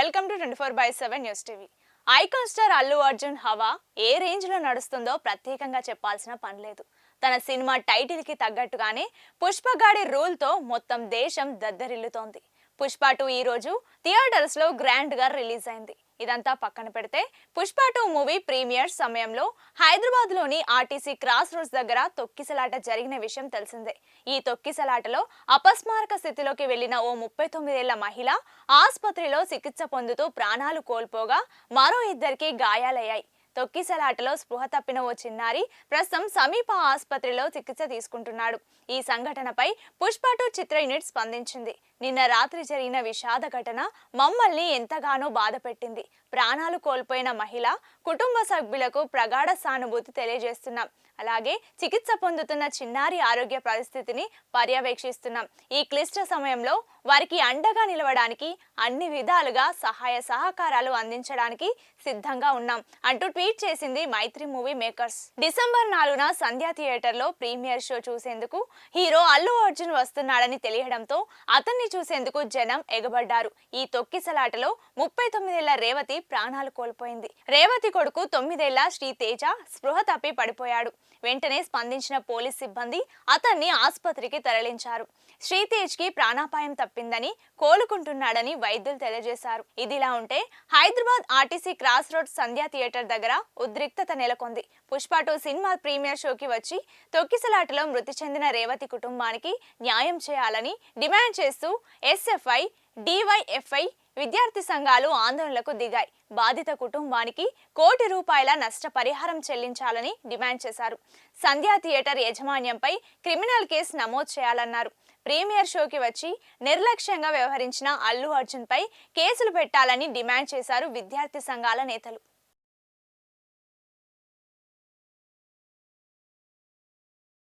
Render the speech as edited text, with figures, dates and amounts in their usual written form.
Welcome to 24/7 news TV. Icon star Allu Arjun హవా ఏ range లో నడుస్తుందో ప్రత్యేకంగా చెప్పాల్సిన పని లేదు. తన సినిమా టైటిల్ కి తగ్గట్టుగానే పుష్పగాడి రూల్ తో మొత్తం దేశం దద్దరిల్లుతోంది. పుష్ప 2 ఈ రోజు థియేటర్స్ లో గ్రాండ్ గా రిలీజ్ అయింది. ఇదంతా పక్కన పెడితే పుష్ప 2 మూవీ ప్రీమియర్ సమయంలో హైదరాబాద్ లోని ఆర్టీసీ క్రాస్ రోడ్స్ దగ్గర తొక్కిసలాట జరిగిన విషయం తెలిసిందే. ఈ తొక్కిసలాటలో అపస్మారక స్థితిలోకి వెళ్లిన ఓ 39 ఏళ్ల మహిళ ఆసుపత్రిలో చికిత్స పొందుతూ ప్రాణాలు కోల్పోగా మరో ఇద్దరికి గాయాలయ్యాయి. తొక్కిసలాటలో స్పృహ తప్పిన ఓ చిన్నారి ప్రస్తుతం సమీప ఆసుపత్రిలో చికిత్స తీసుకుంటున్నాడు. ఈ సంఘటనపై పుష్ప 2 చిత్ర యూనిట్ స్పందించింది. నిన్న రాత్రి జరిగిన విషాద ఘటన మమ్మల్ని ఎంతగానో బాధపెట్టింది. ప్రాణాలు కోల్పోయిన మహిళ కుటుంబ సభ్యులకు ప్రగాఢ సానుభూతి తెలియజేస్తున్నాం. అలాగే చికిత్స పొందుతున్న చిన్నారి ఆరోగ్య పరిస్థితిని పర్యవేక్షిస్తున్నాం. ఈ క్లిష్ట సమయంలో వారికి అండగా నిలవడానికి అన్ని విధాలుగా సహాయ సహకారాలు అందించడానికి సిద్ధంగా ఉన్నాం అంటూ ట్వీట్ చేసింది మైత్రి మూవీ మేకర్స్. డిసెంబర్ 4న సంధ్యా థియేటర్ లో ప్రీమియర్ షో చూసేందుకు హీరో అల్లు అర్జున్ వస్తున్నాడని తెలియడంతో అతన్ని చూసేందుకు జనం ఎగబడ్డారు. ఈ తొక్కిసలాటలో 39 ఏళ్ల రేవతి ప్రాణాలు కోల్పోయింది. రేవతి కొడుకు 9 ఏళ్ల శ్రీ తేజ స్పృహ తప్పి పడిపోయాడు. వెంటనే స్పందించిన పోలీస్ సిబ్బంది అతన్ని ఆసుపత్రికి తరలించారు. శ్రీతేజ్ కి ప్రాణాపాయం తప్పిందని కోలుకుంటున్నాడని వైద్యులు తెలియజేశారు. ఇదిలా ఉంటే హైదరాబాద్ ఆర్టీసీ క్రాస్ రోడ్ సంధ్యా థియేటర్ దగ్గర ఉద్రిక్తత నెలకొంది. పుష్ప 2 సినిమా ప్రీమియర్ షోకి వచ్చి తొక్కిసలాటలో మృతి చెందిన రేవతి కుటుంబానికి న్యాయం చేయాలని డిమాండ్ చేస్తూ ఎస్ఎఫ్ఐ, డివైఎఫ్ఐ విద్యార్థి సంఘాలు ఆందోళనలకు దిగాయి. బాధిత కుటుంబానికి ₹1 కోటి నష్టపరిహారం చెల్లించాలని డిమాండ్ చేశారు. సంధ్యా థియేటర్ యాజమాన్యంపై క్రిమినల్ కేసు నమోదు చేయాలన్నారు. ప్రీమియర్ షోకి వచ్చి నిర్లక్ష్యంగా వ్యవహరించిన అల్లు అర్జున్ పై కేసులు పెట్టాలని డిమాండ్ చేశారు విద్యార్థి సంఘాల నేతలు.